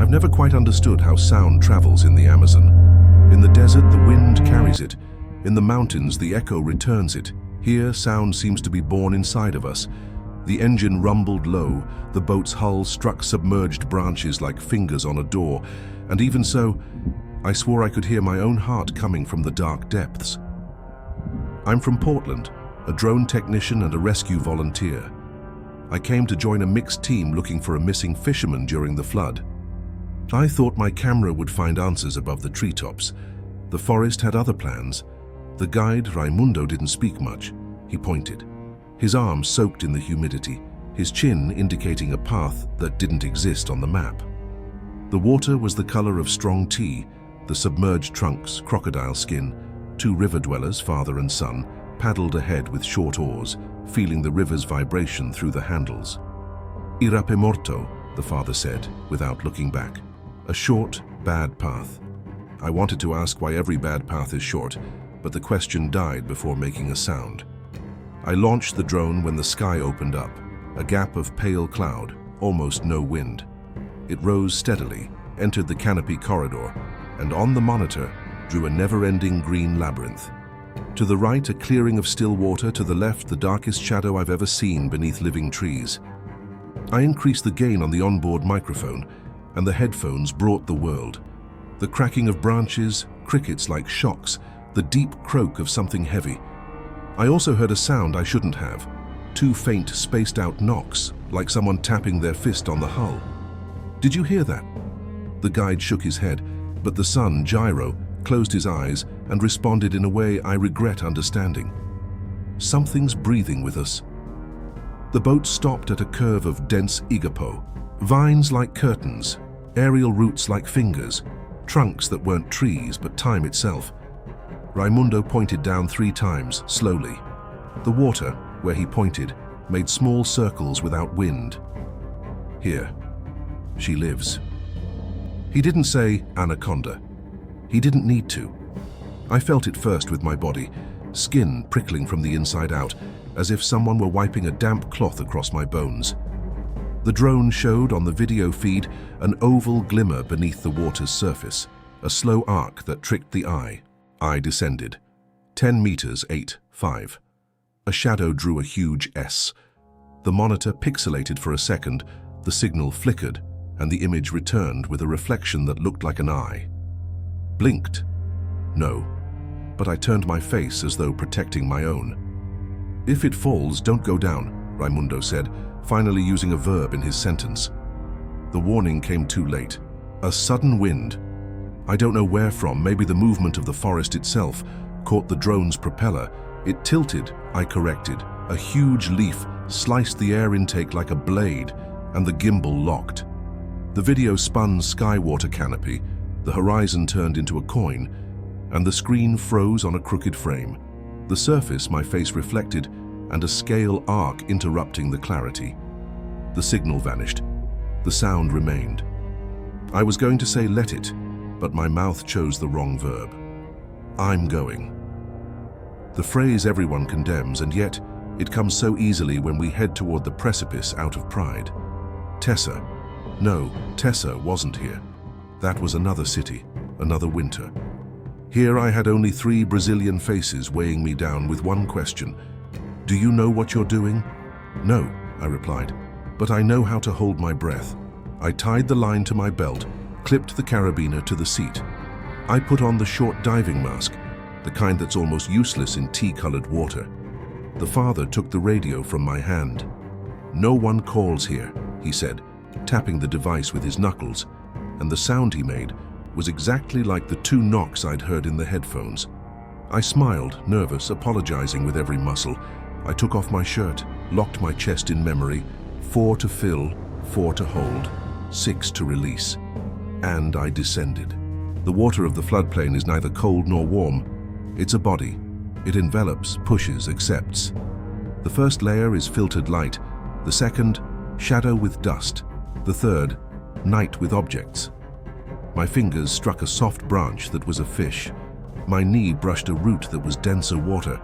I've never quite understood how sound travels in the Amazon. In the desert, the wind carries it. In the mountains, the echo returns it. Here, sound seems to be born inside of us. The engine rumbled low, the boat's hull struck submerged branches like fingers on a door, and even so, I swore I could hear my own heart coming from the dark depths. I'm from Portland, a drone technician and a rescue volunteer. I came to join a mixed team looking for a missing fisherman during the flood. I thought my camera would find answers above the treetops. The forest had other plans. The guide, Raimundo, didn't speak much. He pointed. His arm soaked in the humidity, his chin indicating a path that didn't exist on the map. The water was the color of strong tea, the submerged trunks, crocodile skin. Two river dwellers, father and son, paddled ahead with short oars, feeling the river's vibration through the handles. Irape morto, the father said, without looking back. A short, bad path. I wanted to ask why every bad path is short, but the question died before making a sound. I launched the drone when the sky opened up, a gap of pale cloud, almost no wind. It rose steadily, entered the canopy corridor, and on the monitor drew a never-ending green labyrinth. To the right, a clearing of still water, to the left, the darkest shadow I've ever seen beneath living trees. I increased the gain on the onboard microphone, and the headphones brought the world. The cracking of branches, crickets like shocks, the deep croak of something heavy. I also heard a sound I shouldn't have. Two faint, spaced-out knocks, like someone tapping their fist on the hull. Did you hear that? The guide shook his head, but the son, Gyro, closed his eyes and responded in a way I regret understanding. Something's breathing with us. The boat stopped at a curve of dense igapo. Vines like curtains, aerial roots like fingers, trunks that weren't trees but time itself. Raimundo pointed down 3 times, slowly. The water, where he pointed, made small circles without wind. Here. She lives. He didn't say anaconda. He didn't need to. I felt it first with my body, skin prickling from the inside out, as if someone were wiping a damp cloth across my bones. The drone showed on the video feed an oval glimmer beneath the water's surface, a slow arc that tricked the eye. I descended. 10 meters, 8, 5. A shadow drew a huge S. The monitor pixelated for a second, the signal flickered, and the image returned with a reflection that looked like an eye. Blinked. No. But I turned my face as though protecting my own. If it falls, don't go down, Raimundo said, finally using a verb in his sentence. The warning came too late. A sudden wind. I don't know where from, maybe the movement of the forest itself, caught the drone's propeller. It tilted, I corrected. A huge leaf sliced the air intake like a blade, and the gimbal locked. The video spun sky-water canopy, the horizon turned into a coin, and the screen froze on a crooked frame. The surface my face reflected, and a scale arc interrupting the clarity. The signal vanished. The sound remained. I was going to say let it, but my mouth chose the wrong verb. I'm going. The phrase everyone condemns, and yet it comes so easily when we head toward the precipice out of pride. Tessa. No, Tessa wasn't here. That was another city, another winter. Here I had only 3 Brazilian faces weighing me down with one question. Do you know what you're doing? No, I replied, but I know how to hold my breath. I tied the line to my belt, clipped the carabiner to the seat. I put on the short diving mask, the kind that's almost useless in tea-colored water. The father took the radio from my hand. No one calls here, he said, tapping the device with his knuckles, and the sound he made was exactly like the 2 knocks I'd heard in the headphones. I smiled, nervous, apologizing with every muscle. I took off my shirt, locked my chest in memory. 4 to fill, 4 to hold, 6 to release. And I descended. The water of the floodplain is neither cold nor warm. It's a body. It envelops, pushes, accepts. The first layer is filtered light. The second, shadow with dust. The third, night with objects. My fingers struck a soft branch that was a fish. My knee brushed a root that was denser water.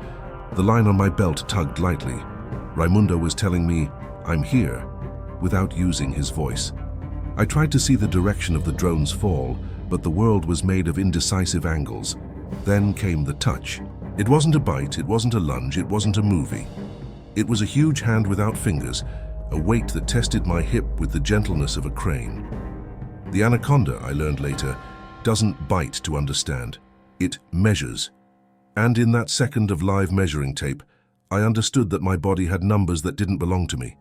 The line on my belt tugged lightly. Raimundo was telling me, I'm here, without using his voice. I tried to see the direction of the drone's fall, but the world was made of indecisive angles. Then came the touch. It wasn't a bite, it wasn't a lunge, it wasn't a movie. It was a huge hand without fingers, a weight that tested my hip with the gentleness of a crane. The anaconda, I learned later, doesn't bite to understand. It measures. And in that second of live measuring tape, I understood that my body had numbers that didn't belong to me.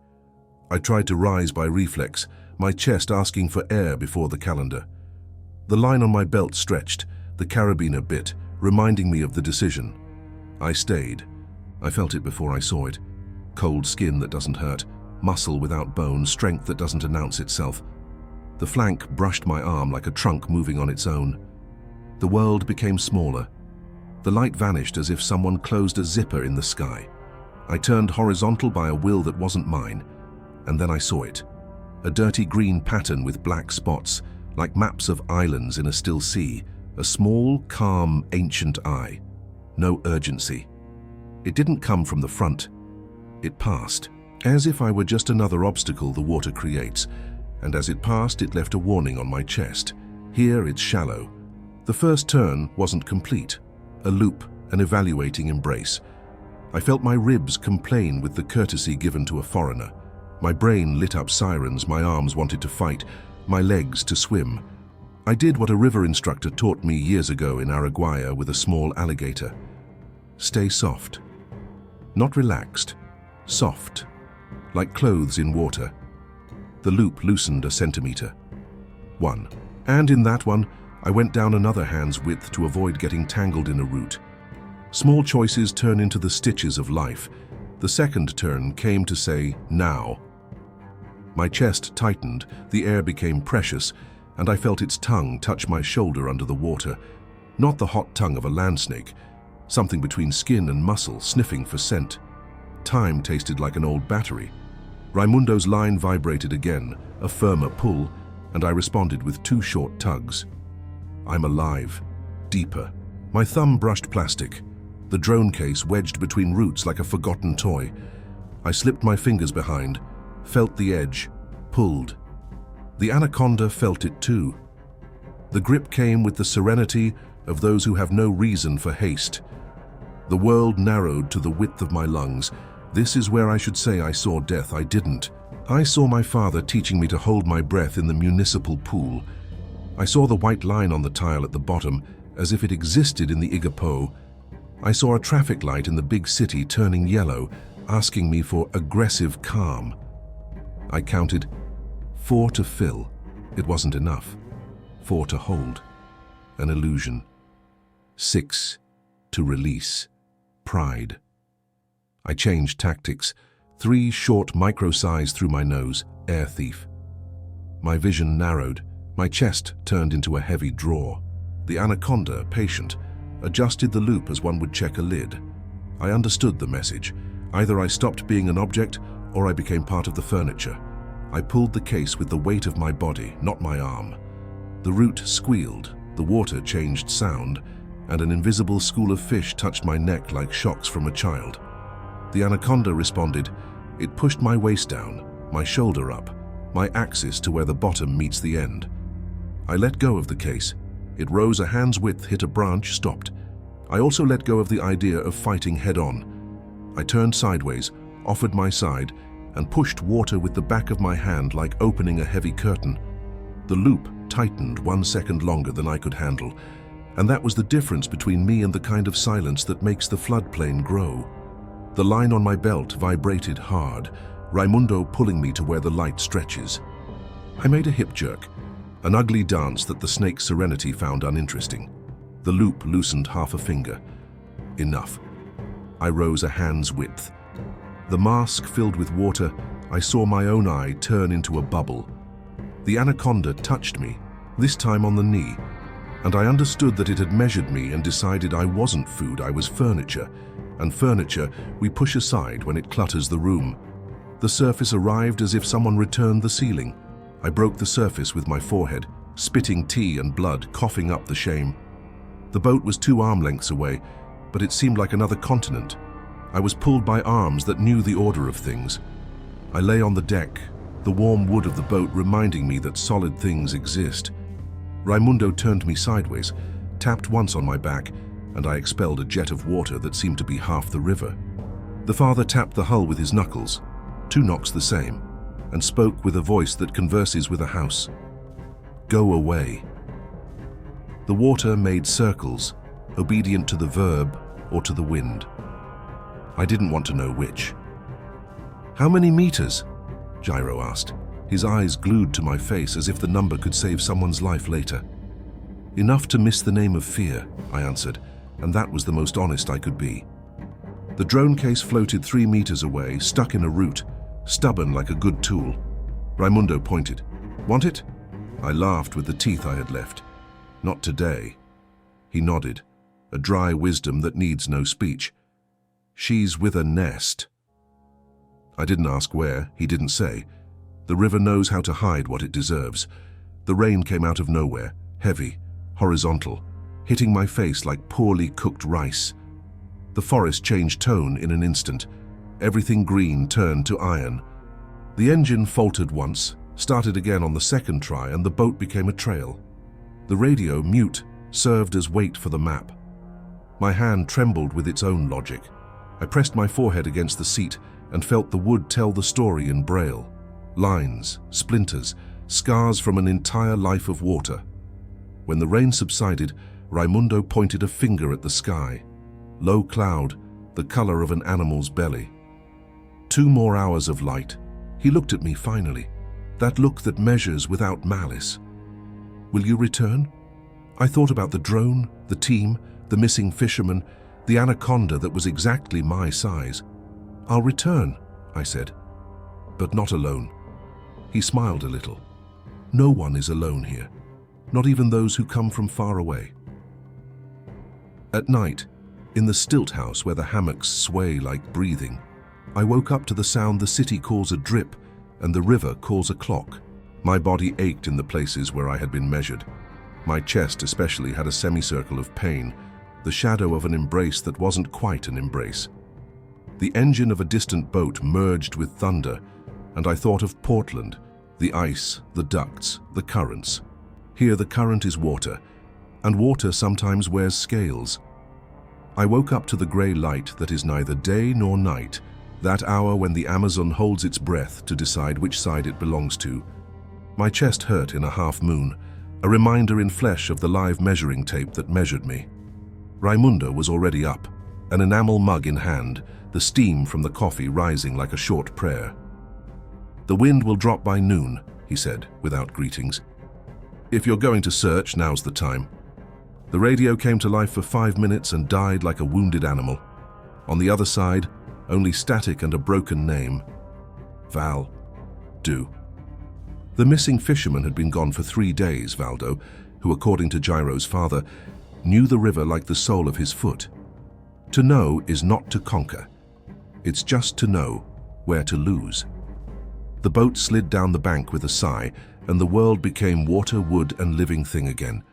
I tried to rise by reflex, my chest asking for air before the calendar. The line on my belt stretched, the carabiner bit, reminding me of the decision. I stayed. I felt it before I saw it. Cold skin that doesn't hurt, muscle without bone, strength that doesn't announce itself. The flank brushed my arm like a trunk moving on its own. The world became smaller. The light vanished as if someone closed a zipper in the sky. I turned horizontal by a will that wasn't mine, and then I saw it. A dirty green pattern with black spots, like maps of islands in a still sea. A small, calm, ancient eye. No urgency. It didn't come from the front. It passed, as if I were just another obstacle the water creates, and as it passed, it left a warning on my chest. Here it's shallow. The first turn wasn't complete. A loop, an evaluating embrace. I felt my ribs complain with the courtesy given to a foreigner. My brain lit up sirens, my arms wanted to fight, my legs to swim. I did what a river instructor taught me years ago in Araguaia with a small alligator. Stay soft. Not relaxed, soft, like clothes in water. The loop loosened a centimeter. 1. And in that one, I went down another hand's width to avoid getting tangled in a root. Small choices turn into the stitches of life. The second turn came to say, now. My chest tightened, the air became precious, and I felt its tongue touch my shoulder under the water. Not the hot tongue of a land snake, something between skin and muscle, sniffing for scent. Time tasted like an old battery. Raimundo's line vibrated again, a firmer pull, and I responded with 2 short tugs. I'm alive, deeper. My thumb brushed plastic, the drone case wedged between roots like a forgotten toy. I slipped my fingers behind, felt the edge, pulled. The anaconda felt it too. The grip came with the serenity of those who have no reason for haste. The world narrowed to the width of my lungs. This is where I should say I saw death. I didn't. I saw my father teaching me to hold my breath in the municipal pool. I saw the white line on the tile at the bottom, as if it existed in the Igapo. I saw a traffic light in the big city turning yellow, asking me for aggressive calm. I counted 4 to fill. It wasn't enough. 4 to hold. An illusion. 6 to release. Pride. I changed tactics. 3 short micro-sighs through my nose. Air thief. My vision narrowed. My chest turned into a heavy draw. The anaconda, patient, adjusted the loop as one would check a lid. I understood the message. Either I stopped being an object, or I became part of the furniture. I pulled the case with the weight of my body, not my arm. The root squealed, the water changed sound, and an invisible school of fish touched my neck like shocks from a child. The anaconda responded. It pushed my waist down, my shoulder up, my axis to where the bottom meets the end. I let go of the case. It rose a hand's width, hit a branch, stopped. I also let go of the idea of fighting head-on. I turned sideways, offered my side, and pushed water with the back of my hand like opening a heavy curtain. The loop tightened 1 second longer than I could handle, and that was the difference between me and the kind of silence that makes the floodplain grow. The line on my belt vibrated hard, Raimundo pulling me to where the light stretches. I made a hip jerk, an ugly dance that the snake's serenity found uninteresting. The loop loosened half a finger. Enough. I rose a hand's width. The mask filled with water, I saw my own eye turn into a bubble. The anaconda touched me, this time on the knee, and I understood that it had measured me and decided I wasn't food, I was furniture. And furniture we push aside when it clutters the room. The surface arrived as if someone returned the ceiling. I broke the surface with my forehead, spitting tea and blood, coughing up the shame. The boat was 2 arm lengths away, but it seemed like another continent. I was pulled by arms that knew the order of things. I lay on the deck, the warm wood of the boat reminding me that solid things exist. Raimundo turned me sideways, tapped once on my back, and I expelled a jet of water that seemed to be half the river. The father tapped the hull with his knuckles, 2 knocks the same, and spoke with a voice that converses with a house. Go away. The water made circles, obedient to the verb or to the wind. I didn't want to know which. How many meters? Gyro asked, his eyes glued to my face as if the number could save someone's life later. Enough to miss the name of fear, I answered, and that was the most honest I could be. The drone case floated 3 meters away, stuck in a root, stubborn like a good tool. Raimundo pointed. Want it? I laughed with the teeth I had left. Not today. He nodded, a dry wisdom that needs no speech. She's with a nest. I didn't ask where, he didn't say. The river knows how to hide what it deserves. The rain came out of nowhere, heavy, horizontal, hitting my face like poorly cooked rice. The forest changed tone in an instant. Everything green turned to iron. The engine faltered once, started again on the second try, and the boat became a trail. The radio, mute, served as weight for the map. My hand trembled with its own logic. I pressed my forehead against the seat and felt the wood tell the story in braille. Lines, splinters, scars from an entire life of water. When the rain subsided, Raimundo pointed a finger at the sky. Low cloud, the color of an animal's belly. 2 more hours of light. He looked at me finally, that look that measures without malice. Will you return? I thought about the drone, the team, the missing fisherman, the anaconda that was exactly my size. I'll return, I said, but not alone. He smiled a little. No one is alone here, not even those who come from far away. At night, in the stilt house where the hammocks sway like breathing, I woke up to the sound the city calls a drip and the river calls a clock. My body ached in the places where I had been measured. My chest especially had a semicircle of pain, the shadow of an embrace that wasn't quite an embrace. The engine of a distant boat merged with thunder, and I thought of Portland, the ice, the ducts, the currents. Here the current is water, and water sometimes wears scales. I woke up to the grey light that is neither day nor night, that hour when the Amazon holds its breath to decide which side it belongs to. My chest hurt in a half moon, a reminder in flesh of the live measuring tape that measured me. Raimundo was already up, an enamel mug in hand, the steam from the coffee rising like a short prayer. The wind will drop by noon, he said, without greetings. If you're going to search, now's the time. The radio came to life for 5 minutes and died like a wounded animal. On the other side, only static and a broken name. Val. Do. The missing fisherman had been gone for 3 days, Valdo, who, according to Gyro's father, knew the river like the sole of his foot. To know is not to conquer. It's just to know where to lose. The boat slid down the bank with a sigh, and the world became water, wood, and living thing again.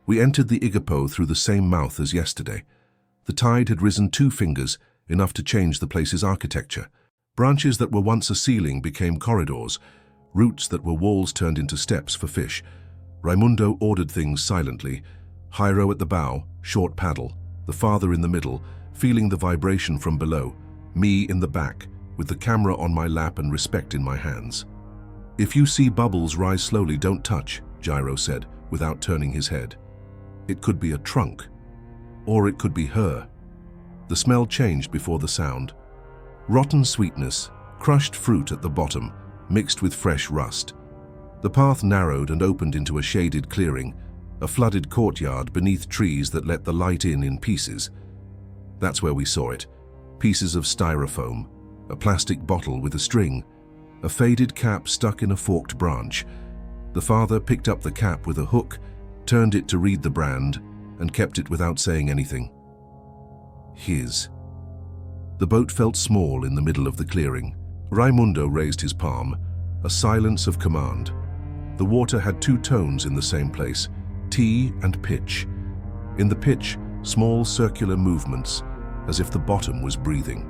We entered the Igapo through the same mouth as yesterday. The tide had risen 2 fingers, enough to change the place's architecture. Branches that were once a ceiling became corridors, roots that were walls turned into steps for fish. Raimundo ordered things silently. Jairo at the bow, short paddle, the father in the middle, feeling the vibration from below, me in the back, with the camera on my lap and respect in my hands. If you see bubbles rise slowly, don't touch, Gyro said, without turning his head. It could be a trunk, or it could be her. The smell changed before the sound. Rotten sweetness, crushed fruit at the bottom, mixed with fresh rust. The path narrowed and opened into a shaded clearing, a flooded courtyard beneath trees that let the light in pieces. That's where we saw it. Pieces of styrofoam, a plastic bottle with a string, a faded cap stuck in a forked branch. The father picked up the cap with a hook, turned it to read the brand, and kept it without saying anything. His. The boat felt small in the middle of the clearing. Raimundo raised his palm, a silence of command. The water had 2 tones in the same place, T and pitch. In the pitch, small circular movements, as if the bottom was breathing.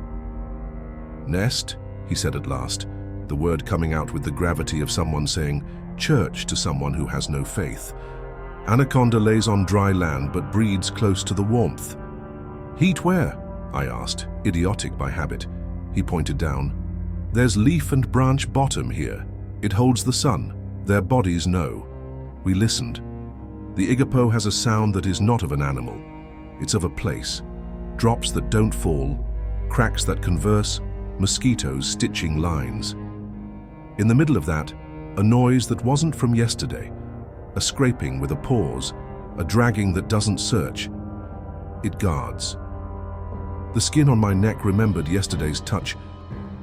Nest, he said at last, the word coming out with the gravity of someone saying church to someone who has no faith. Anaconda lays on dry land but breeds close to the warmth. Heat where? I asked, idiotic by habit. He pointed down. There's leaf and branch bottom here. It holds the sun. Their bodies know. We listened. The Igapo has a sound that is not of an animal. It's of a place. Drops that don't fall, cracks that converse, mosquitoes stitching lines. In the middle of that, a noise that wasn't from yesterday. A scraping with a pause, a dragging that doesn't search. It guards. The skin on my neck remembered yesterday's touch,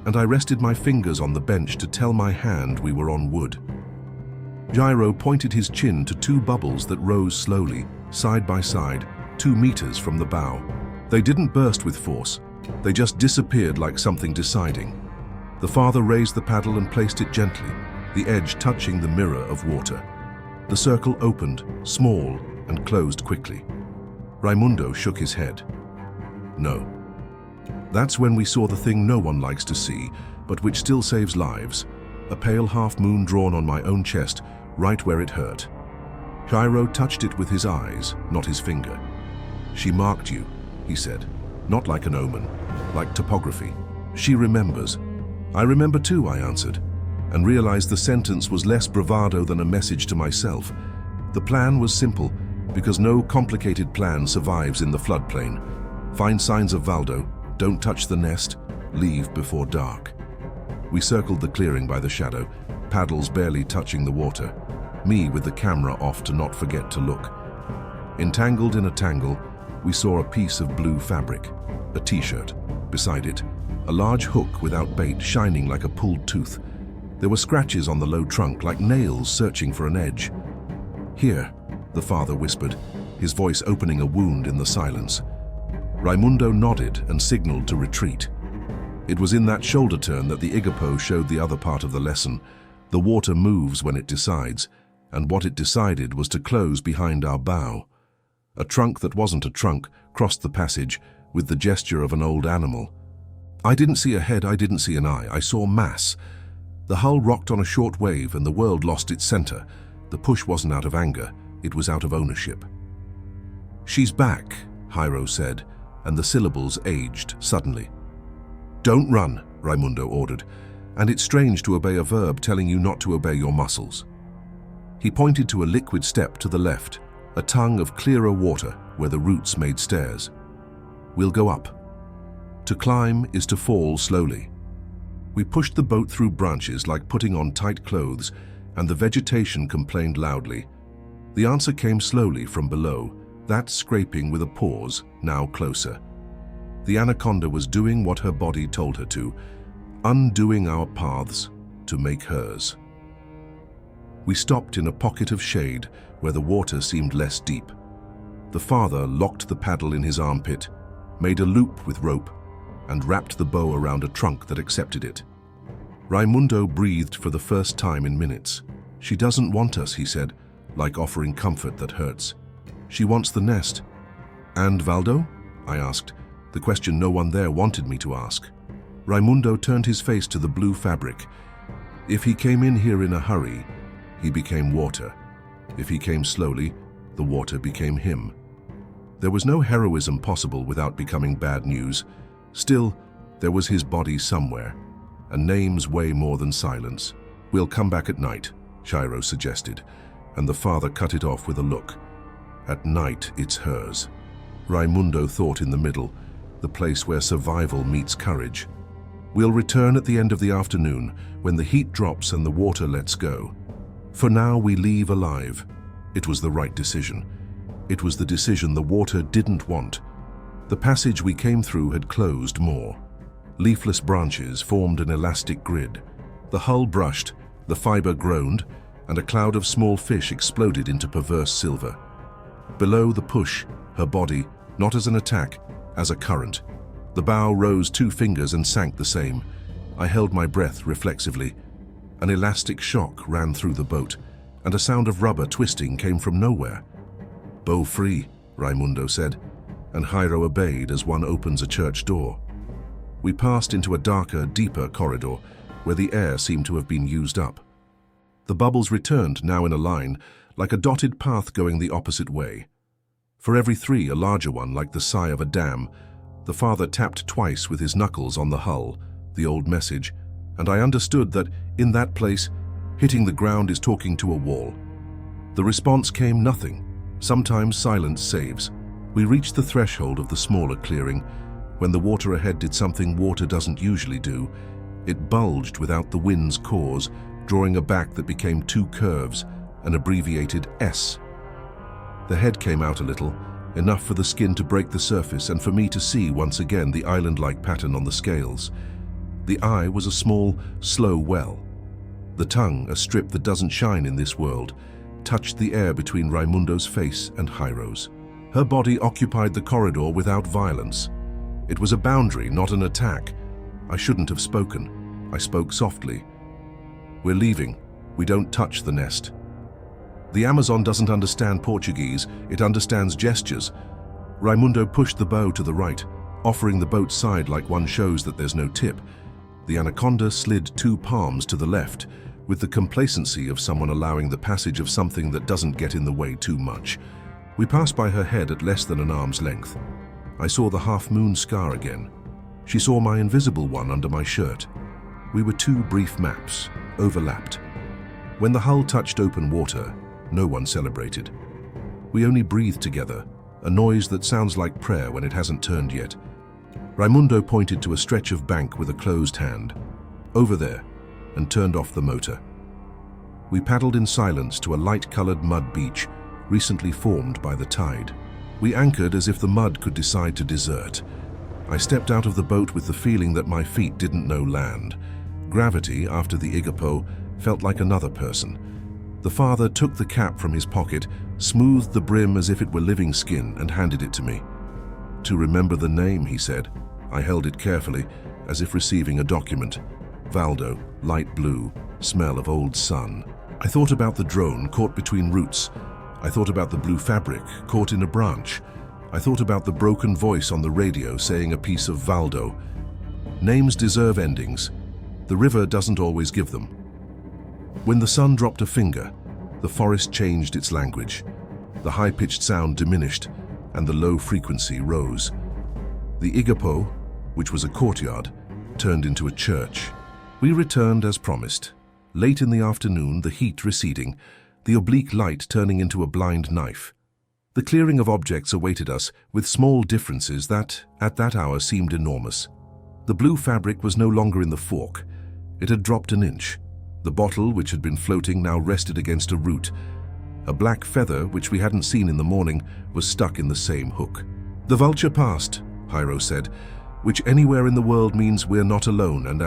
and I rested my fingers on the bench to tell my hand we were on wood. Gyro pointed his chin to two bubbles that rose slowly, side by side, 2 meters from the bow. They didn't burst with force. They just disappeared like something deciding. The father raised the paddle and placed it gently, the edge touching the mirror of water. The circle opened, small, and closed quickly. Raimundo shook his head. No. That's when we saw the thing no one likes to see, but which still saves lives. A pale half-moon drawn on my own chest, right where it hurt. Gyro touched it with his eyes, not his finger. She marked you, he said. Not like an omen, like topography. She remembers. I remember too, I answered, and realized the sentence was less bravado than a message to myself. The plan was simple, because no complicated plan survives in the floodplain. Find signs of Valdo, don't touch the nest, leave before dark. We circled the clearing by the shadow, paddles barely touching the water, me with the camera off to not forget to look. Entangled in a tangle, we saw a piece of blue fabric, a t-shirt. Beside it, a large hook without bait shining like a pulled tooth. There were scratches on the low trunk like nails searching for an edge. Here, the father whispered, his voice opening a wound in the silence. Raimundo nodded and signaled to retreat. It was in that shoulder turn that the Igapo showed the other part of the lesson. The water moves when it decides, and what it decided was to close behind our bow. A trunk that wasn't a trunk crossed the passage with the gesture of an old animal. I didn't see a head, I didn't see an eye, I saw mass. The hull rocked on a short wave and the world lost its center. The push wasn't out of anger, it was out of ownership. She's back, Gyro said, and the syllables aged suddenly. Don't run, Raimundo ordered, and it's strange to obey a verb telling you not to obey your muscles. He pointed to a liquid step to the left, a tongue of clearer water where the roots made stairs. We'll go up. To climb is to fall slowly. We pushed the boat through branches like putting on tight clothes, and the vegetation complained loudly. The answer came slowly from below, that scraping with a pause, now closer. The anaconda was doing what her body told her to, undoing our paths to make hers. We stopped in a pocket of shade where the water seemed less deep. The father locked the paddle in his armpit, made a loop with rope, and wrapped the bow around a trunk that accepted it. Raimundo breathed for the first time in minutes. She doesn't want us, he said, like offering comfort that hurts. She wants the nest. And Valdo? I asked, the question no one there wanted me to ask. Raimundo turned his face to the blue fabric. If he came in here in a hurry, he became water. If he came slowly, the water became him. There was no heroism possible without becoming bad news. Still, there was his body somewhere, and names weigh more than silence. We'll come back at night, Gyro suggested, and the father cut it off with a look. At night, it's hers. Raimundo thought in the middle, the place where survival meets courage. We'll return at the end of the afternoon, when the heat drops and the water lets go. For now, we leave alive. It was the right decision. It was the decision the water didn't want. The passage we came through had closed more. Leafless branches formed an elastic grid. The hull brushed, the fiber groaned, and a cloud of small fish exploded into perverse silver. Below the push, her body, not as an attack, as a current. The bow rose 2 fingers and sank the same. I held my breath reflexively. An elastic shock ran through the boat, and a sound of rubber twisting came from nowhere. Bow free, Raimundo said, and Gyro obeyed as one opens a church door. We passed into a darker, deeper corridor, where the air seemed to have been used up. The bubbles returned, now in a line, like a dotted path going the opposite way. For every three, a larger one, like the sigh of a dam. The father tapped twice with his knuckles on the hull, the old message, and I understood that, in that place, hitting the ground is talking to a wall. The response came nothing. Sometimes silence saves. We reached the threshold of the smaller clearing, when the water ahead did something water doesn't usually do. It bulged without the wind's cause, drawing a back that became two curves, an abbreviated S. The head came out a little, enough for the skin to break the surface and for me to see once again the island-like pattern on the scales. The eye was a small, slow well. The tongue, a strip that doesn't shine in this world, touched the air between Raimundo's face and Jairo's. Her body occupied the corridor without violence. It was a boundary, not an attack. I shouldn't have spoken. I spoke softly. "We're leaving. We don't touch the nest." The Amazon doesn't understand Portuguese, it understands gestures. Raimundo pushed the bow to the right, offering the boat's side like one shows that there's no tip. The anaconda slid 2 palms to the left, with the complacency of someone allowing the passage of something that doesn't get in the way too much. We passed by her head at less than an arm's length. I saw the half-moon scar again. She saw my invisible one under my shirt. We were 2 brief maps, overlapped. When the hull touched open water, no one celebrated. We only breathed together, a noise that sounds like prayer when it hasn't turned yet. Raimundo pointed to a stretch of bank with a closed hand. "Over there," and turned off the motor. We paddled in silence to a light-colored mud beach, recently formed by the tide. We anchored as if the mud could decide to desert. I stepped out of the boat with the feeling that my feet didn't know land. Gravity, after the Igapo, felt like another person. The father took the cap from his pocket, smoothed the brim as if it were living skin, and handed it to me. "To remember the name," he said. I held it carefully, as if receiving a document. Valdo, light blue, smell of old sun. I thought about the drone caught between roots. I thought about the blue fabric caught in a branch. I thought about the broken voice on the radio saying a piece of Valdo. Names deserve endings. The river doesn't always give them. When the sun dropped a finger, the forest changed its language. The high-pitched sound diminished, and the low frequency rose. The Igapo, which was a courtyard, turned into a church. We returned as promised. Late in the afternoon, the heat receding, the oblique light turning into a blind knife. The clearing of objects awaited us, with small differences that, at that hour, seemed enormous. The blue fabric was no longer in the fork. It had dropped an inch. The bottle, which had been floating, now rested against a root. A black feather, which we hadn't seen in the morning, was stuck in the same hook. "The vulture passed," Jairo said, "which anywhere in the world means we're not alone and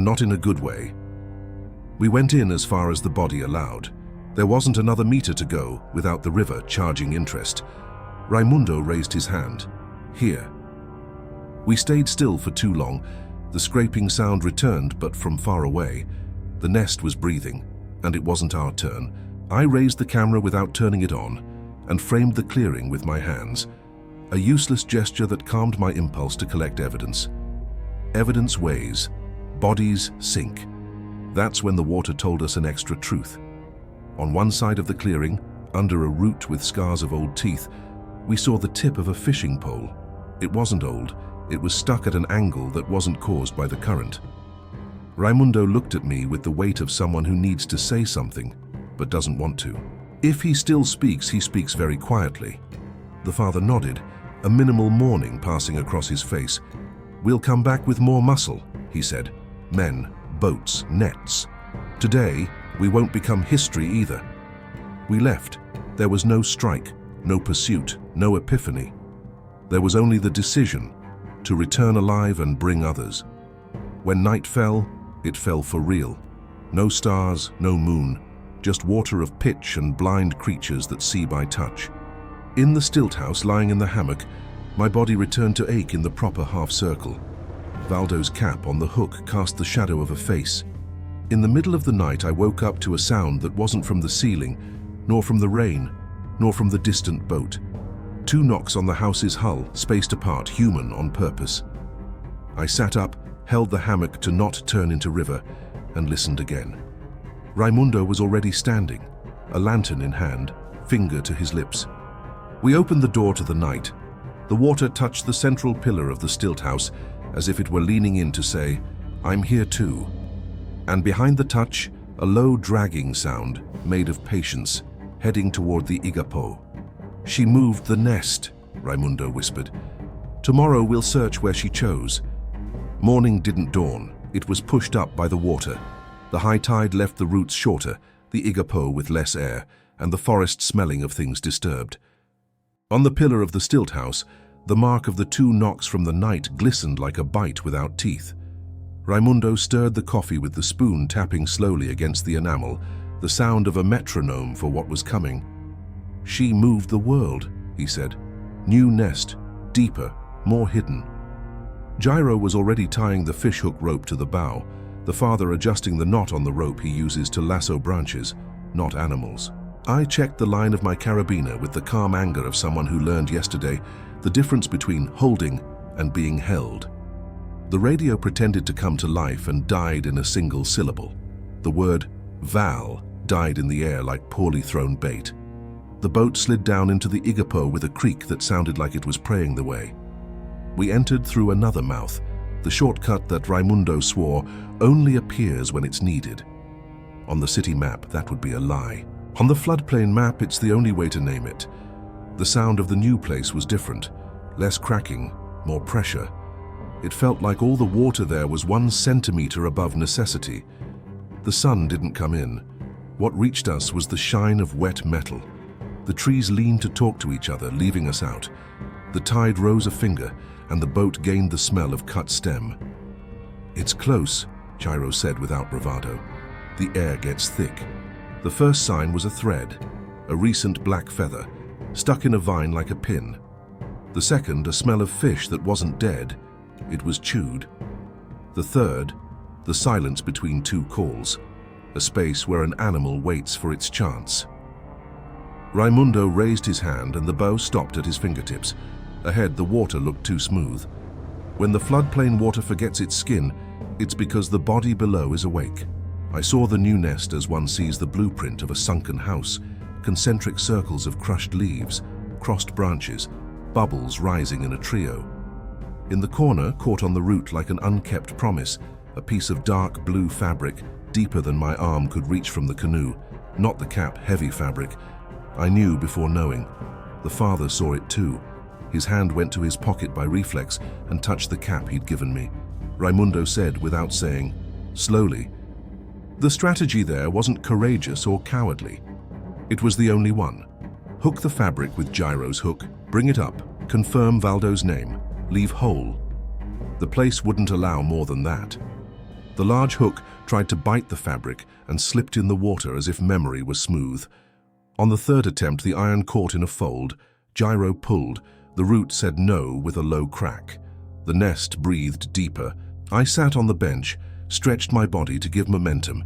not in a good way." We went in as far as the body allowed. There wasn't another meter to go without the river charging interest. Raimundo raised his hand. "Here." We stayed still for too long. The scraping sound returned, but from far away. The nest was breathing, and it wasn't our turn. I raised the camera without turning it on, and framed the clearing with my hands. A useless gesture that calmed my impulse to collect evidence. Evidence weighs. Bodies sink. That's when the water told us an extra truth. On one side of the clearing, under a root with scars of old teeth, we saw the tip of a fishing pole. It wasn't old. It was stuck at an angle that wasn't caused by the current. Raimundo looked at me with the weight of someone who needs to say something, but doesn't want to. If he still speaks, he speaks very quietly. The father nodded, a minimal mourning passing across his face. "We'll come back with more muscle," he said. "Men, boats, nets. Today, we won't become history either." We left. There was no strike, no pursuit, no epiphany. There was only the decision to return alive and bring others. When night fell, it fell for real. No stars, no moon, just water of pitch and blind creatures that see by touch. In the stilt house, lying in the hammock, my body returned to ache in the proper half-circle. Valdo's cap on the hook cast the shadow of a face. In the middle of the night, I woke up to a sound that wasn't from the ceiling, nor from the rain, nor from the distant boat. 2 knocks on the house's hull, spaced apart, human on purpose. I sat up, held the hammock to not turn into river, and listened again. Raimundo was already standing, a lantern in hand, finger to his lips. We opened the door to the night. The water touched the central pillar of the stilt house, as if it were leaning in to say, "I'm here too." And behind the touch, a low dragging sound, made of patience, heading toward the Igapo. "She moved the nest," Raimundo whispered. "Tomorrow we'll search where she chose." Morning didn't dawn. It was pushed up by the water. The high tide left the roots shorter, the Igapo with less air, and the forest smelling of things disturbed. On the pillar of the stilt house, the mark of the 2 knocks from the night glistened like a bite without teeth. Raimundo stirred the coffee with the spoon tapping slowly against the enamel, the sound of a metronome for what was coming. "She moved the world," he said. "New nest, deeper, more hidden." Gyro was already tying the fishhook rope to the bow, the father adjusting the knot on the rope he uses to lasso branches, not animals. I checked the line of my carabiner with the calm anger of someone who learned yesterday the difference between holding and being held. The radio pretended to come to life and died in a single syllable. The word Val died in the air like poorly thrown bait. The boat slid down into the Igapo with a creak that sounded like it was praying the way. We entered through another mouth, the shortcut that Raimundo swore only appears when it's needed. On the city map, that would be a lie. On the floodplain map, it's the only way to name it. The sound of the new place was different, less cracking, more pressure. It felt like all the water there was 1 centimeter above necessity. The sun didn't come in. What reached us was the shine of wet metal. The trees leaned to talk to each other, leaving us out. The tide rose a finger, and the boat gained the smell of cut stem. "It's close," Gyro said without bravado. "The air gets thick." The first sign was a thread, a recent black feather, stuck in a vine like a pin. The second, a smell of fish that wasn't dead, it was chewed. The third, the silence between 2 calls, a space where an animal waits for its chance. Raimundo raised his hand and the bow stopped at his fingertips. Ahead, the water looked too smooth. When the floodplain water forgets its skin, it's because the body below is awake. I saw the new nest as one sees the blueprint of a sunken house, concentric circles of crushed leaves, crossed branches, bubbles rising in a trio. In the corner, caught on the root like an unkept promise, a piece of dark blue fabric, deeper than my arm could reach from the canoe, not the cap-heavy fabric. I knew before knowing. The father saw it too. His hand went to his pocket by reflex and touched the cap he'd given me. Raimundo said, without saying, slowly, "The strategy there wasn't courageous or cowardly. It was the only one. Hook the fabric with Gyro's hook, bring it up, confirm Valdo's name, leave whole." The place wouldn't allow more than that. The large hook tried to bite the fabric and slipped in the water as if memory was smooth. On the third attempt, the iron caught in a fold. Gyro pulled. The root said no with a low crack. The nest breathed deeper. I sat on the bench, stretched my body to give momentum,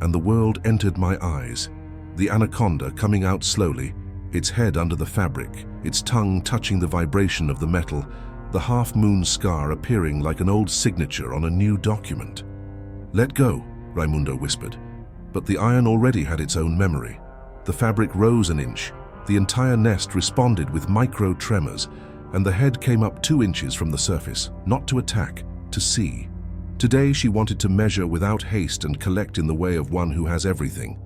and the world entered my eyes. The anaconda coming out slowly, its head under the fabric, its tongue touching the vibration of the metal, the half-moon scar appearing like an old signature on a new document. "Let go," Raimundo whispered. But the iron already had its own memory. The fabric rose an inch. The entire nest responded with micro-tremors, and the head came up 2 inches from the surface, not to attack, to see. Today she wanted to measure without haste and collect in the way of one who has everything.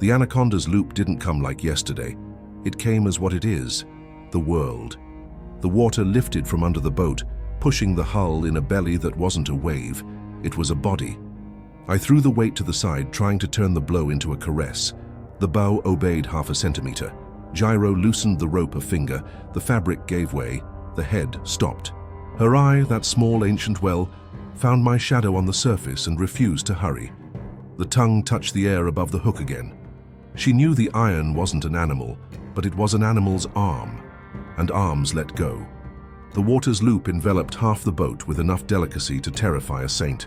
The anaconda's loop didn't come like yesterday. It came as what it is, the world. The water lifted from under the boat, pushing the hull in a belly that wasn't a wave. It was a body. I threw the weight to the side, trying to turn the blow into a caress. The bow obeyed half a centimeter. Gyro loosened the rope a finger. The fabric gave way. The head stopped. Her eye, that small ancient well, found my shadow on the surface and refused to hurry. The tongue touched the air above the hook again. She knew the iron wasn't an animal, but it was an animal's arm, and arms let go. The water's loop enveloped half the boat with enough delicacy to terrify a saint.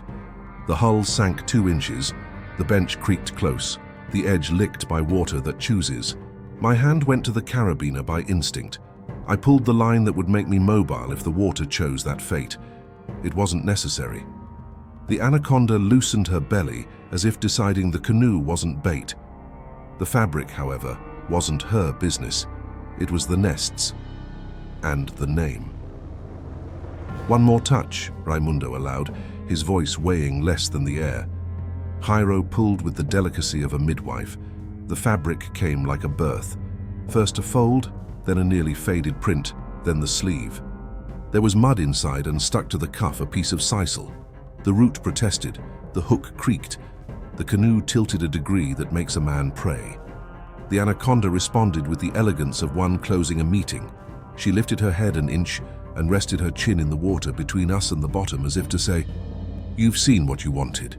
The hull sank 2 inches. The bench creaked close, the edge licked by water that chooses. My hand went to the carabiner by instinct. I pulled the line that would make me mobile if the water chose that fate. It wasn't necessary. The anaconda loosened her belly as if deciding the canoe wasn't bait. The fabric, however, wasn't her business. It was the nest's. And the name. "One more touch," Raimundo allowed, his voice weighing less than the air. Jairo pulled with the delicacy of a midwife. The fabric came like a birth. First a fold, then a nearly faded print, then the sleeve. There was mud inside and stuck to the cuff a piece of sisal. The root protested, the hook creaked. The canoe tilted a degree that makes a man pray. The anaconda responded with the elegance of one closing a meeting. She lifted her head an inch and rested her chin in the water between us and the bottom as if to say, "You've seen what you wanted."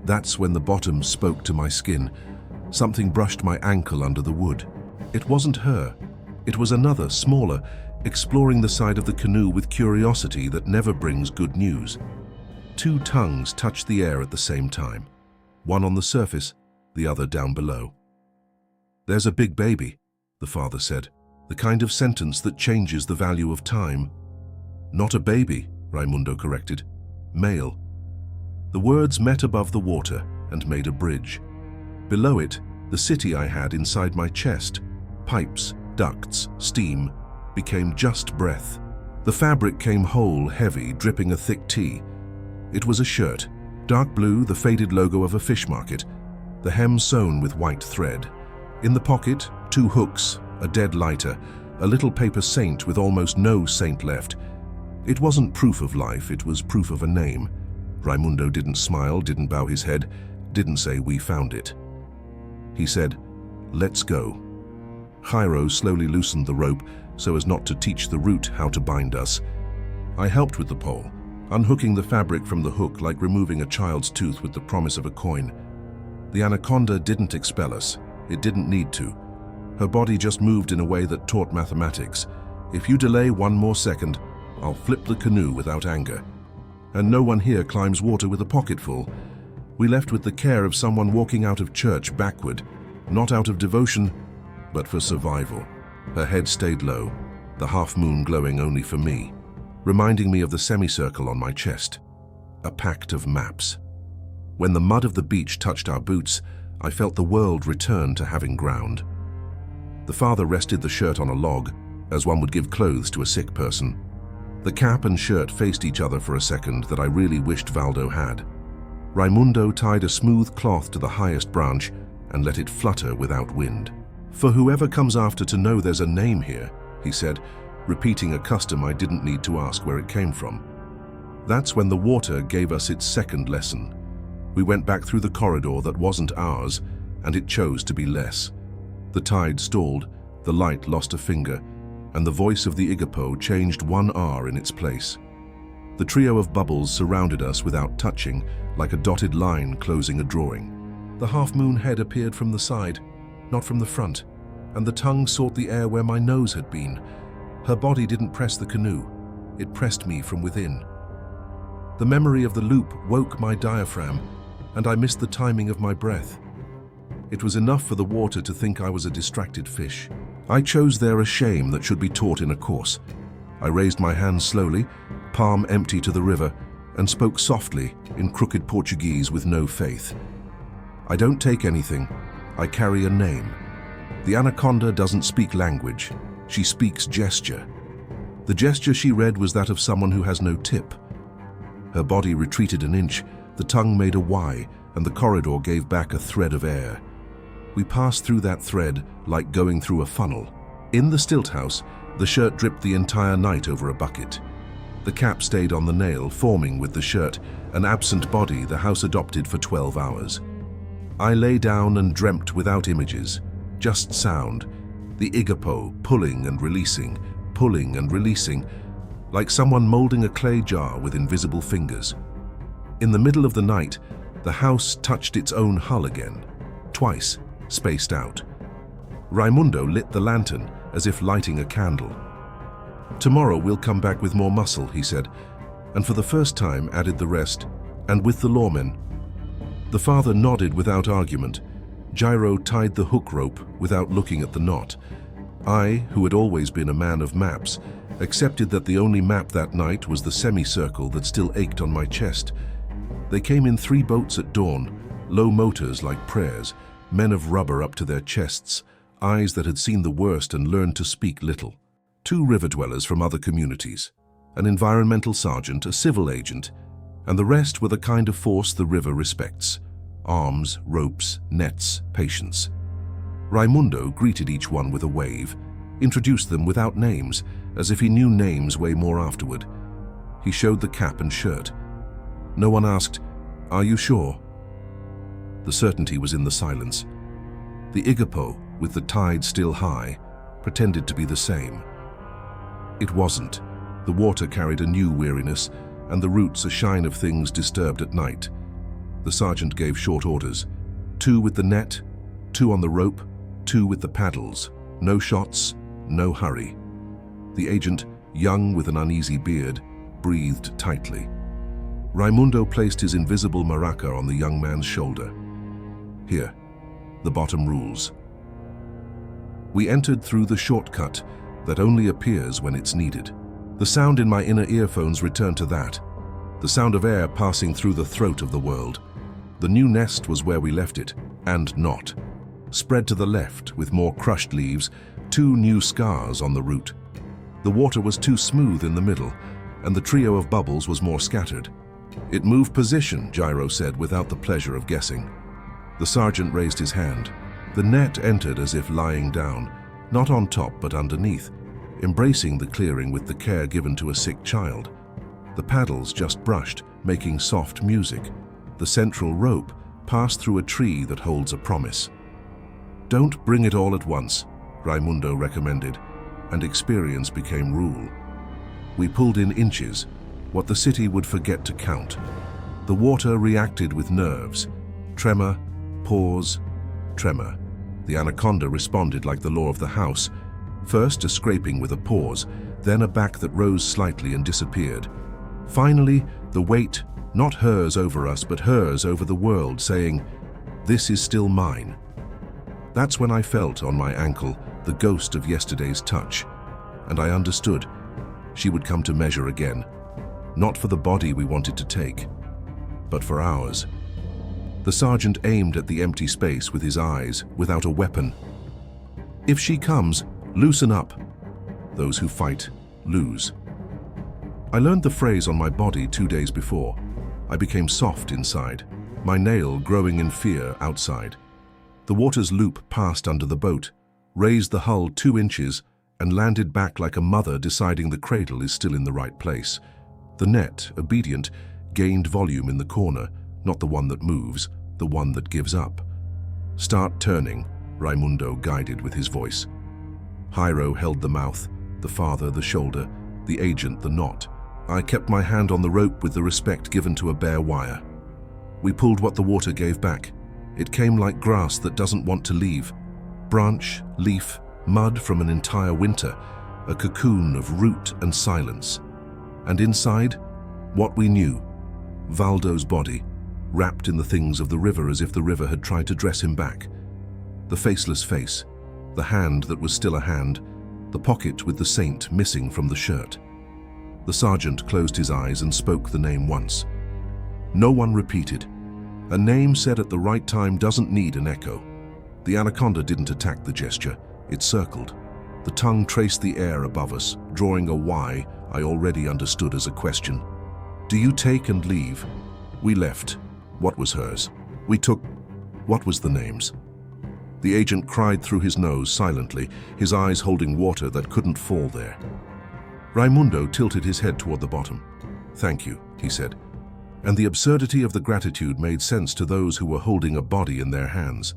That's when the bottom spoke to my skin. Something brushed my ankle under the wood. It wasn't her. It was another, smaller, exploring the side of the canoe with curiosity that never brings good news. Two tongues touched the air at the same time. One on the surface, the other down below. "There's a big baby," the father said. The kind of sentence that changes the value of time. "Not a baby," Raimundo corrected. "Male." The words met above the water and made a bridge. Below it, the city I had inside my chest, pipes, ducts, steam, became just breath. The fabric came whole, heavy, dripping a thick tea. It was a shirt, dark blue, the faded logo of a fish market, the hem sewn with white thread. In the pocket, 2 hooks, a dead lighter, a little paper saint with almost no saint left. It wasn't proof of life, it was proof of a name. Raimundo didn't smile, didn't bow his head, didn't say we found it. He said, "Let's go." Jairo slowly loosened the rope so as not to teach the root how to bind us. I helped with the pole, unhooking the fabric from the hook like removing a child's tooth with the promise of a coin. The anaconda didn't expel us. It didn't need to. Her body just moved in a way that taught mathematics. If you delay 1 more second, I'll flip the canoe without anger. And no one here climbs water with a pocketful. We left with the care of someone walking out of church backward, not out of devotion, but for survival. Her head stayed low, the half-moon glowing only for me, reminding me of the semicircle on my chest. A pact of maps. When the mud of the beach touched our boots, I felt the world return to having ground. The father rested the shirt on a log, as one would give clothes to a sick person. The cap and shirt faced each other for a second that I really wished Valdo had. Raimundo tied a smooth cloth to the highest branch and let it flutter without wind. "For whoever comes after to know there's a name here," he said, repeating a custom I didn't need to ask where it came from. That's when the water gave us its second lesson. We went back through the corridor that wasn't ours, and it chose to be less. The tide stalled, the light lost a finger, and the voice of the Igapo changed 1 R in its place. The trio of bubbles surrounded us without touching, like a dotted line closing a drawing. The half-moon head appeared from the side, not from the front, and the tongue sought the air where my nose had been. Her body didn't press the canoe, it pressed me from within. The memory of the loop woke my diaphragm, and I missed the timing of my breath. It was enough for the water to think I was a distracted fish. I chose there a shame that should be taught in a course. I raised my hand slowly, palm empty to the river, and spoke softly in crooked Portuguese with no faith. "I don't take anything. I carry a name. The anaconda doesn't speak language. She speaks gesture." The gesture she read was that of someone who has no tip. Her body retreated an inch, the tongue made a Y, and the corridor gave back a thread of air. We passed through that thread like going through a funnel. In the stilt house, the shirt dripped the entire night over a bucket. The cap stayed on the nail, forming with the shirt, an absent body the house adopted for 12 hours. I lay down and dreamt without images, just sound, the Igapo pulling and releasing, like someone molding a clay jar with invisible fingers. In the middle of the night, the house touched its own hull again, twice, spaced out. Raimundo lit the lantern as if lighting a candle. "Tomorrow we'll come back with more muscle," he said, and for the first time added the rest, "and with the lawmen." The father nodded without argument. Jairo tied the hook rope without looking at the knot. I, who had always been a man of maps, accepted that the only map that night was the semicircle that still ached on my chest. They came in 3 boats at dawn, low motors like prayers, men of rubber up to their chests, eyes that had seen the worst and learned to speak little. 2 river dwellers from other communities, an environmental sergeant, a civil agent, and the rest were the kind of force the river respects. Arms, ropes, nets, patience. Raimundo greeted each one with a wave, introduced them without names, as if he knew names way more afterward. He showed the cap and shirt. No one asked, "Are you sure?" The certainty was in the silence. The Igapo, with the tide still high, pretended to be the same. It wasn't. The water carried a new weariness, and the roots a shine of things disturbed at night. The sergeant gave short orders. 2 with the net, 2 on the rope, 2 with the paddles. No shots, no hurry. The agent, young with an uneasy beard, breathed tightly. Raimundo placed his invisible maraca on the young man's shoulder. "Here, the bottom rules." We entered through the shortcut that only appears when it's needed. The sound in my inner earphones returned to that, the sound of air passing through the throat of the world. The new nest was where we left it, and not. Spread to the left, with more crushed leaves, 2 new scars on the root. The water was too smooth in the middle, and the trio of bubbles was more scattered. "It moved position," Gyro said without the pleasure of guessing. The sergeant raised his hand. The net entered as if lying down, not on top but underneath, embracing the clearing with the care given to a sick child. The paddles just brushed, making soft music. The central rope passed through a tree that holds a promise. "Don't bring it all at once," Raimundo recommended, and experience became rule. We pulled in inches, what the city would forget to count. The water reacted with nerves. Tremor, pause, tremor. The anaconda responded like the law of the house. First a scraping with a pause, then a back that rose slightly and disappeared. Finally, the weight, not hers over us, but hers over the world, saying, "This is still mine." That's when I felt on my ankle the ghost of yesterday's touch, and I understood. She would come to measure again, not for the body we wanted to take, but for ours. The sergeant aimed at the empty space with his eyes, without a weapon. "If she comes, loosen up. Those who fight, lose." I learned the phrase on my body 2 days before. I became soft inside, my nail growing in fear outside. The water's loop passed under the boat, raised the hull 2 inches, and landed back like a mother deciding the cradle is still in the right place. The net, obedient, gained volume in the corner, not the one that moves, the one that gives up. "Start turning," Raimundo guided with his voice. Jairo held the mouth, the father the shoulder, the agent the knot. I kept my hand on the rope with the respect given to a bare wire. We pulled what the water gave back. It came like grass that doesn't want to leave. Branch, leaf, mud from an entire winter, a cocoon of root and silence. And inside, what we knew, Valdo's body, wrapped in the things of the river as if the river had tried to dress him back. The faceless face, the hand that was still a hand, the pocket with the saint missing from the shirt. The sergeant closed his eyes and spoke the name once. No one repeated. A name said at the right time doesn't need an echo. The anaconda didn't attack the gesture, it circled. The tongue traced the air above us, drawing a why I already understood as a question. "Do you take and leave?" We left. What was hers? We took. What was the name's? The agent cried through his nose silently, his eyes holding water that couldn't fall there. Raimundo tilted his head toward the bottom. "Thank you," he said. And the absurdity of the gratitude made sense to those who were holding a body in their hands.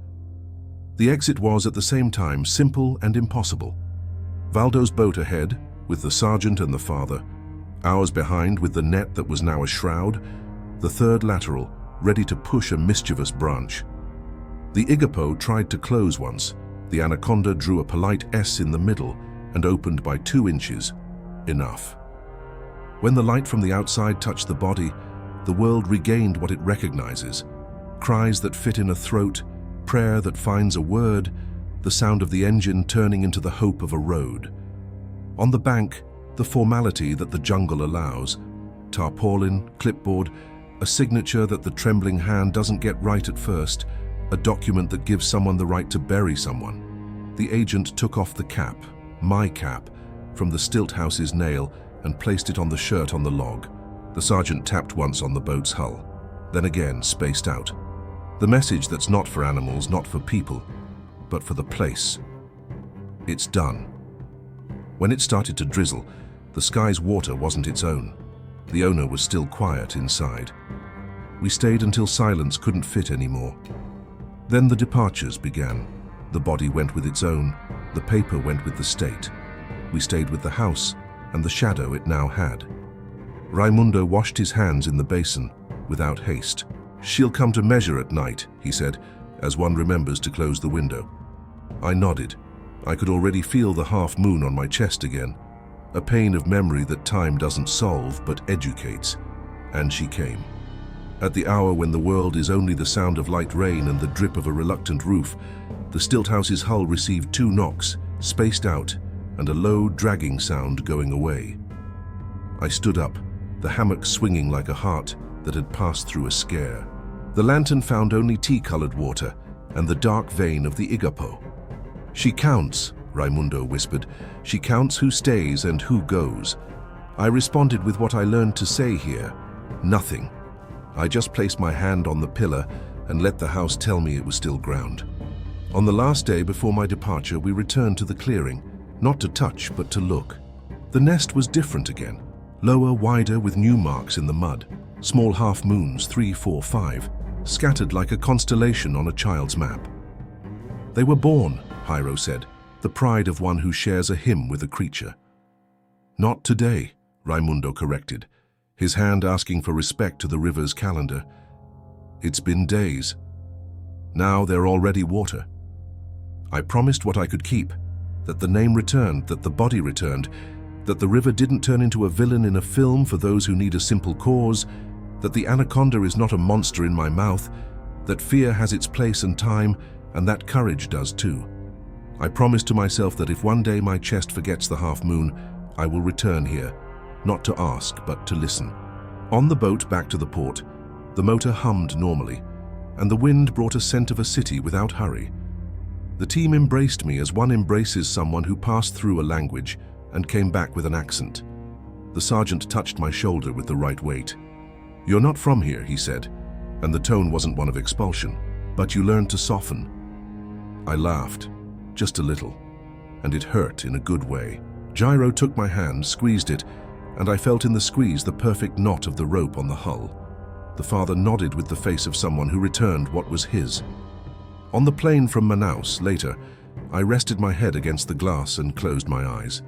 The exit was at the same time simple and impossible. Valdo's boat ahead, with the sergeant and the father, ours behind with the net that was now a shroud, the third lateral, ready to push a mischievous branch. The Igapo tried to close once. The anaconda drew a polite S in the middle and opened by 2 inches. Enough. When the light from the outside touched the body, the world regained what it recognizes. Cries that fit in a throat, prayer that finds a word, the sound of the engine turning into the hope of a road. On the bank, the formality that the jungle allows. Tarpaulin, clipboard, A signature that the trembling hand doesn't get right at first, a document that gives someone the right to bury someone. The agent took off the cap, my cap, from the stilt house's nail and placed it on the shirt on the log. The sergeant tapped once on the boat's hull, then again spaced out. The message that's not for animals, not for people, but for the place. It's done. When it started to drizzle, the sky's water wasn't its own. The owner was still quiet inside. We stayed until silence couldn't fit anymore. Then the departures began. The body went with its own, the paper went with the state. We stayed with the house and the shadow it now had. Raimundo washed his hands in the basin, without haste. "She'll come to measure at night," he said, as one remembers to close the window. I nodded. I could already feel the half moon on my chest again. A pain of memory that time doesn't solve, but educates. And she came. At the hour when the world is only the sound of light rain and the drip of a reluctant roof, the stilt house's hull received 2 knocks, spaced out, and a low, dragging sound going away. I stood up, the hammock swinging like a heart that had passed through a scare. The lantern found only tea-colored water and the dark vein of the Igapo. "She counts," Raimundo whispered. "She counts who stays and who goes." I responded with what I learned to say here: nothing. I just placed my hand on the pillar and let the house tell me it was still ground. On the last day before my departure, we returned to the clearing, not to touch, but to look. The nest was different again, lower, wider, with new marks in the mud, small half-moons, 3, 4, 5, scattered like a constellation on a child's map. "They were born," Hiro said, the pride of one who shares a hymn with a creature. "Not today," Raimundo corrected, his hand asking for respect to the river's calendar. "It's been days. Now they're already water." I promised what I could keep, that the name returned, that the body returned, that the river didn't turn into a villain in a film for those who need a simple cause, that the anaconda is not a monster in my mouth, that fear has its place and time, and that courage does too. I promised to myself that if one day my chest forgets the half moon, I will return here, not to ask, but to listen. On the boat back to the port, the motor hummed normally, and the wind brought a scent of a city without hurry. The team embraced me as one embraces someone who passed through a language and came back with an accent. The sergeant touched my shoulder with the right weight. "You're not from here," he said, and the tone wasn't one of expulsion, "but you learned to soften." I laughed, just a little, and it hurt in a good way. Gyro took my hand, squeezed it, and I felt in the squeeze the perfect knot of the rope on the hull. The father nodded with the face of someone who returned what was his. On the plane from Manaus, later, I rested my head against the glass and closed my eyes.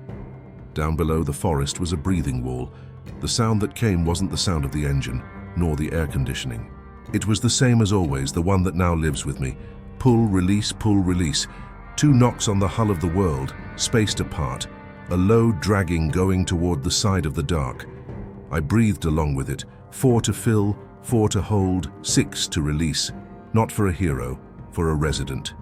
Down below the forest was a breathing wall. The sound that came wasn't the sound of the engine, nor the air conditioning. It was the same as always, the one that now lives with me. Pull, release, pull, release. 2 knocks on the hull of the world, spaced apart, a low dragging going toward the side of the dark. I breathed along with it, 4 to fill, 4 to hold, 6 to release. Not for a hero, for a resident.